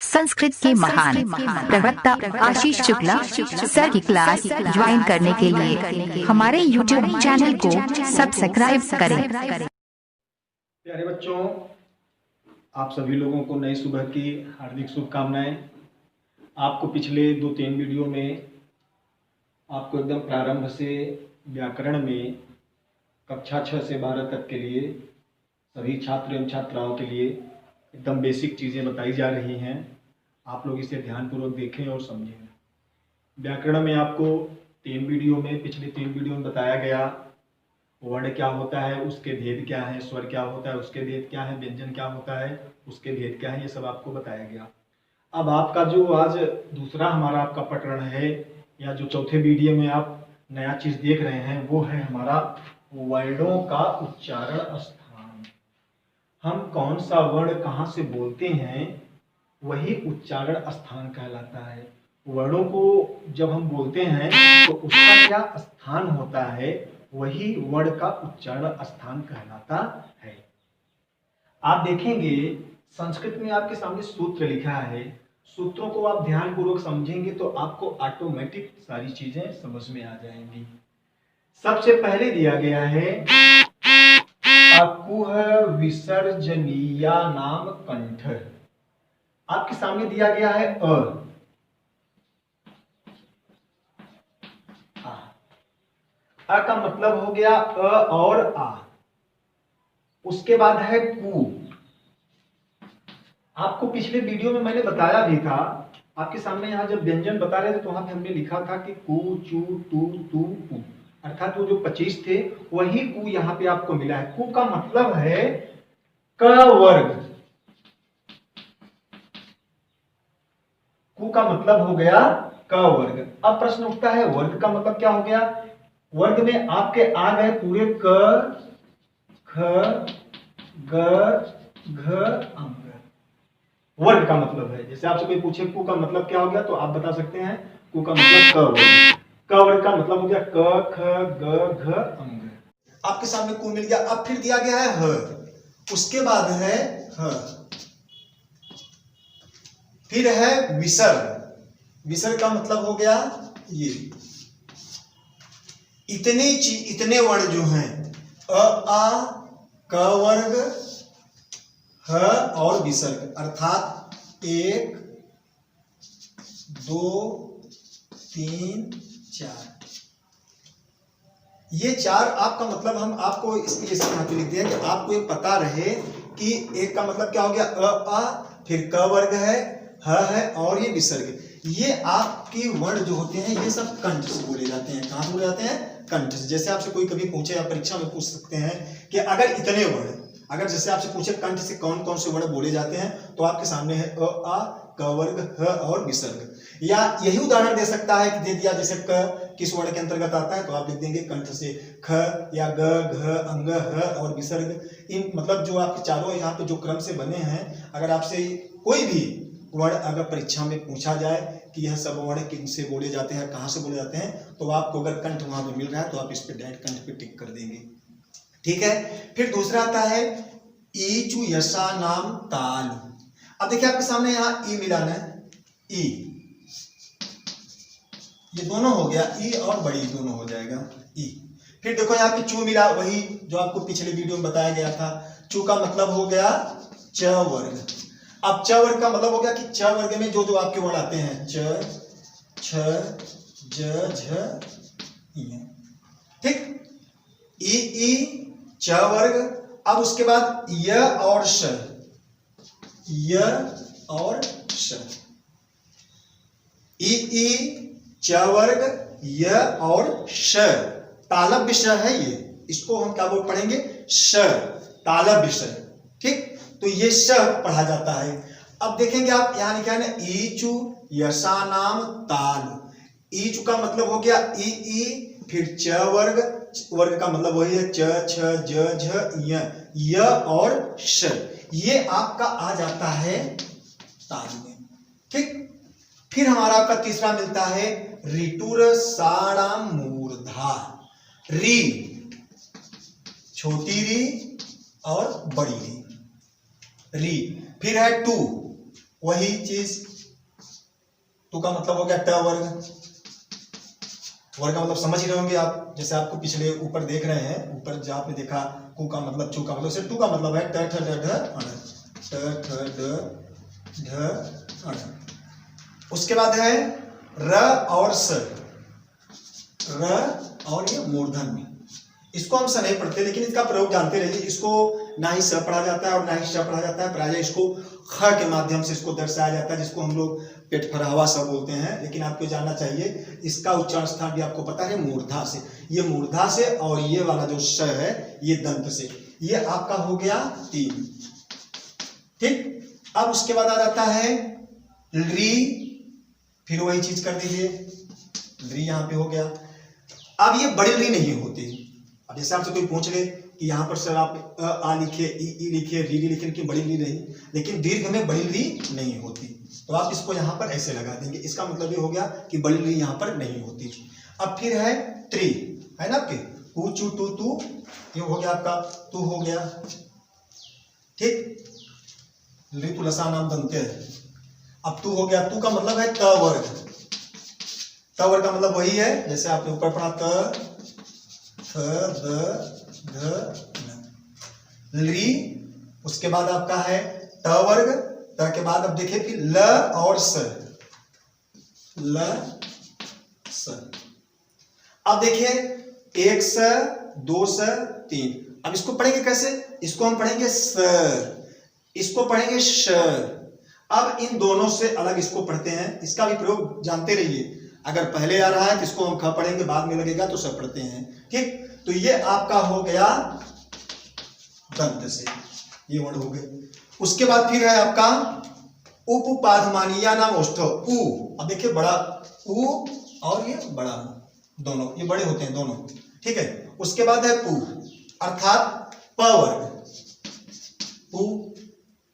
संस्कृत के महान प्रवक्ता आशीष शुक्ला सर की क्लास ज्वाइन करने के लिए हमारे YouTube चैनल को सब्सक्राइब करें। प्यारे बच्चों, आप सभी लोगों को नई सुबह की हार्दिक शुभकामनाएं। आपको पिछले 2-3 वीडियो में आपको एकदम प्रारंभ से व्याकरण में कक्षा 6 से 12 तक के लिए सभी छात्र एवं छात्राओं के लिए एकदम बेसिक चीज़ें बताई जा रही हैं। आप लोग इसे ध्यानपूर्वक देखें और समझें। व्याकरण में आपको 3 वीडियो में पिछले 3 वीडियो में बताया गया वर्ण क्या होता है, उसके भेद क्या है, स्वर क्या होता है, उसके भेद क्या है, व्यंजन क्या होता है, उसके भेद क्या है, ये सब आपको बताया गया। अब आपका जो आज दूसरा हमारा आपका प्रकरण है, या जो चौथे वीडियो में आप नया चीज़ देख रहे हैं, वो है हमारा वर्णों का उच्चारण स्थान। हम कौन सा वर्ण कहाँ से बोलते हैं वही उच्चारण स्थान कहलाता है। वर्णों को जब हम बोलते हैं तो उसका क्या स्थान होता है, वही वर्ण का उच्चारण स्थान कहलाता है। आप देखेंगे संस्कृत में आपके सामने सूत्र लिखा है। सूत्रों को आप ध्यानपूर्वक समझेंगे तो आपको ऑटोमेटिक सारी चीजें समझ में आ जाएंगी। सबसे पहले दिया गया है अकुह विसर्जनीया नाम कंठ। आपके सामने दिया गया है अ का मतलब हो गया अ और आ। उसके बाद है कु। आपको पिछले वीडियो में मैंने बताया भी था, आपके सामने यहां जब व्यंजन बता रहे थे तो वहां पे हमने लिखा था कि कु चू टू तू कु, अर्थात वो जो 25 थे वही कु यहां पे आपको मिला है। कु का मतलब है क वर्ग। कु का मतलब हो गया क वर्ग। अब प्रश्न उठता है वर्ग का मतलब क्या हो गया। वर्ग में आपके आ गए पूरे क ख ग घ अंग। वर्ग का मतलब है, जैसे आपसे कोई पूछे कु का मतलब क्या हो गया तो आप बता सकते हैं कु का मतलब क वर्ग। क वर्ग का मतलब हो गया क ख ग घ अंग। आपके सामने कु मिल गया। अब फिर दिया गया है ह, उसके बाद है ह, फिर है विसर्ग। विसर्ग का मतलब हो गया ये। इतने वर्ण जो हैं अ आ क वर्ग ह और विसर्ग, अर्थात 1 2 3 4। ये 4 आपका मतलब हम आपको इसलिए यहाँ पे लिख दिया कि आपको ये पता रहे कि एक का मतलब क्या हो गया अ आ, फिर क वर्ग है, ह है और ये विसर्ग। ये आपके वर्ण जो होते हैं ये सब कंठ से बोले जाते हैं। कहाँ से बोले जाते हैं? कंठ से। जैसे आपसे कोई कभी पूछे या परीक्षा में पूछ सकते हैं कि अगर इतने वर्ण, अगर जैसे आपसे पूछे कंठ से कौन कौन से वर्ण बोले जाते हैं, तो आपके सामने है अ आ क वर्ग ह और विसर्ग। या यही उदाहरण दे सकता है कि दे दिया जैसे क किस वर्ण के अंतर्गत आता है तो आप लिख देंगे कंठ से ख, या ग घ अंग ह और विसर्ग। इन मतलब जो आपके चारों यहाँ पे जो क्रम से बने हैं, अगर आपसे कोई भी वर्ण अगर परीक्षा में पूछा जाए कि यह सब वर्ण किन से बोले जाते हैं, कहाँ से बोले जाते हैं, तो आपको अगर कंठ वहां पे मिल रहा है तो आप इस पे डायरेक्ट कंठ पे टिक कर देंगे। ठीक है। फिर दूसरा आता है ईचु यशा नाम ताल। अब देखिए आपके सामने यहाँ ई मिलाना है, ई, ये दोनों हो गया, ई और बड़ी दोनों हो जाएगा ई। फिर देखो यहाँ पे चू मिला, वही जो आपको पिछले वीडियो में बताया गया था। चू का मतलब हो गया च वर्ग। अब च वर्ग का मतलब हो गया कि च वर्ग में जो जो आपके वर्ण आते हैं च छ ज झ इ। ठीक, ई च वर्ग। अब उसके बाद य और श, य और श, ई च वर्ग य और श, तालव्य श है ये, इसको हम क्या बोल पढ़ेंगे श, तालव्य श। ठीक, तो ये श पढ़ा जाता है। अब देखेंगे आप यहाँ लिखा है ना ईचु यशा नाम ताल। ईचु का मतलब हो गया ई, फिर च वर्ग, वर्ग का मतलब वही है च छ ज झ य और श। ये आपका आ जाता है ताल में। ठीक, फिर हमारा आपका तीसरा मिलता है ऋटुर साणाम मूर्धा। री, छोटी री और बड़ी री, री। फिर है टू, वही चीज टू का मतलब हो गया ट वर्ग। वर्ग का मतलब समझ ही रहे होंगे आप, जैसे आपको पिछले ऊपर देख रहे हैं, ऊपर जो आपने देखा कु का मतलब चू का मतलब, सिर्फ टू का मतलब है ट ठ ड ढ अण, ट ठ ड ढ अण। उसके बाद है र और स, र और ये मूर्धन में, इसको हम स नहीं पढ़ते लेकिन इसका प्रयोग जानते रहिए। इसको ना ही स पढ़ा जाता है और ना ही श पढ़ा जाता है, प्रायः इसको ख के माध्यम से इसको दर्शाया जाता है, जिसको हम लोग पेट फरहवा स बोलते हैं। लेकिन आपको जानना चाहिए इसका उच्चारण स्थान भी आपको पता है मूर्धा से, ये मूर्धा से, और ये वाला जो श है ये दंत से। ये आपका हो गया 3। ठीक, अब उसके बाद आ जाता है री, फिर वही चीज कर दीजिए, री यहाँ पे हो गया। अब ये बड़ी री नहीं होती। अब जैसे आपसे कोई पूछ ले कि यहाँ पर सर आप आ लिखे, ई लिखे, री लिखे, लेकिन बड़ी री नहीं, लेकिन दीर्घ में बड़ी री नहीं होती, तो आप इसको यहाँ पर ऐसे लगा देंगे। इसका मतलब ये हो गया कि बड़ी री यहाँ पर नहीं होती। अब फिर है त्रि, है ना आपके ऊ चू टू तू, ये हो गया आपका तू हो गया। ठीक, ऋतु लसा नाम दंत्य है। अब तू हो गया, तू का मतलब है त वर्ग। त वर्ग का मतलब वही है जैसे आपने ऊपर पढ़ा त थ द ध न। ली, उसके बाद आपका है ट वर्ग, त के बाद अब देखिए कि ल और स, ल स। अब देखिए 1 स 2 स 3। अब इसको पढ़ेंगे कैसे, इसको हम पढ़ेंगे स, इसको पढ़ेंगे श। अब इन दोनों से अलग इसको पढ़ते हैं, इसका भी प्रयोग जानते रहिए। अगर पहले आ रहा है तो इसको हम ख पढ़ेंगे, बाद में लगेगा तो स पढ़ते हैं। ठीक, तो ये आपका हो गया दंत से, ये वर्ण हो गए। उसके बाद फिर है आपका उपपादमानीय नाम ओष्ठ उ। अब देखिए बड़ा उ और ये बड़ा उ, दोनों ये बड़े होते हैं दोनों। ठीक है, उसके बाद है पु, अर्थात प वर्ग। पु,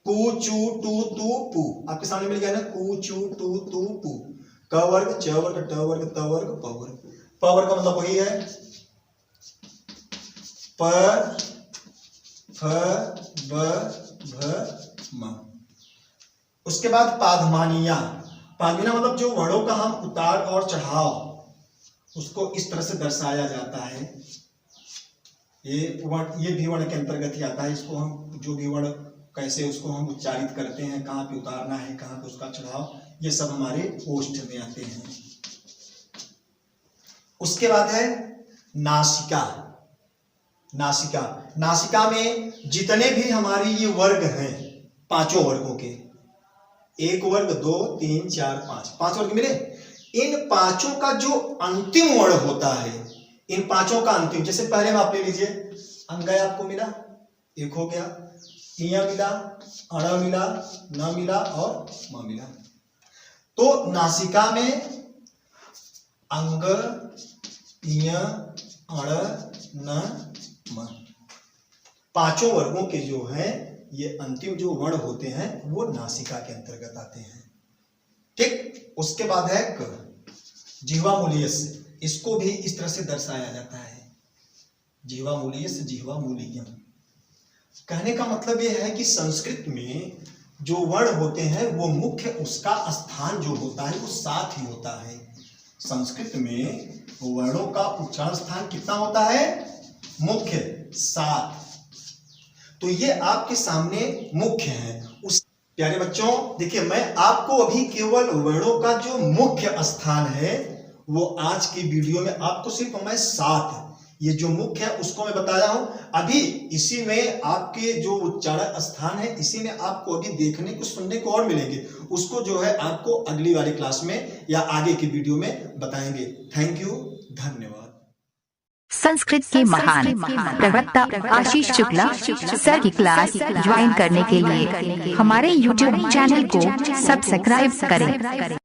कु चू टू तू पु, आपके सामने मिल गया ना, कु चू टू तू पु। क वर्ग, च वर्ग, ट वर्ग, त वर्ग, प वर्ग। प वर्ग का मतलब वही है प फ ब भ म। उसके बाद पादमानिया, पादमानिया मतलब जो वर्णों का हम उतार और चढ़ाव, उसको इस तरह से दर्शाया जाता है। ये भी वर्ण के अंतर्गत ही आता है। इसको हम जो भी वर्ण कैसे उसको हम उच्चारित करते हैं, कहाँ पे उतारना है, कहाँ पे उसका चढ़ाव, ये सब हमारे ओष्ठ में आते हैं। उसके बाद है नासिका। नासिका, नासिका में जितने भी हमारी ये वर्ग हैं, 5 वर्गों के, 1 वर्ग 2 3 4 5 वर्ग मिले। इन 5 का जो अंतिम वर्ण होता है, इन 5 का अंतिम, जैसे पहले में आप ले लीजिए, अंगय आपको मिला, 1 हो गया, इया मिला, अण मिला, न मिला और म मिला। तो नासिका में अंग, इय, अण, न, म, 5 वर्गों के जो हैं ये अंतिम जो वर्ण होते हैं वो नासिका के अंतर्गत आते हैं। ठीक, उसके बाद है क, जिह्वा मूलियस, इसको भी इस तरह से दर्शाया जाता है, जिह्वा मूलियस, जिह्वा मूलियम। कहने का मतलब यह है कि संस्कृत में जो वर्ण होते हैं वो मुख्य, उसका स्थान जो होता है वो 7 ही होता है। संस्कृत में वर्णों का उच्चारण स्थान कितना होता है, मुख्य 7। तो ये आपके सामने मुख्य है। उस प्यारे बच्चों देखिए, मैं आपको अभी केवल वर्णों का जो मुख्य स्थान है वो आज की वीडियो में आपको सिर्फ मैं 7 ये जो मुख्य है उसको मैं बताया हूं। अभी इसी में आपके जो उच्चारण स्थान है, इसी में आपको अभी देखने को सुनने को और मिलेंगे। उसको जो है आपको अगली वाली क्लास में या आगे की वीडियो में बताएंगे। थैंक यू, धन्यवाद। संस्कृत के महान प्रवक्ता आशीष शुक्ला सर की क्लास ज्वाइन करने के लिए हमारे YouTube चैनल को सब्सक्राइब करें।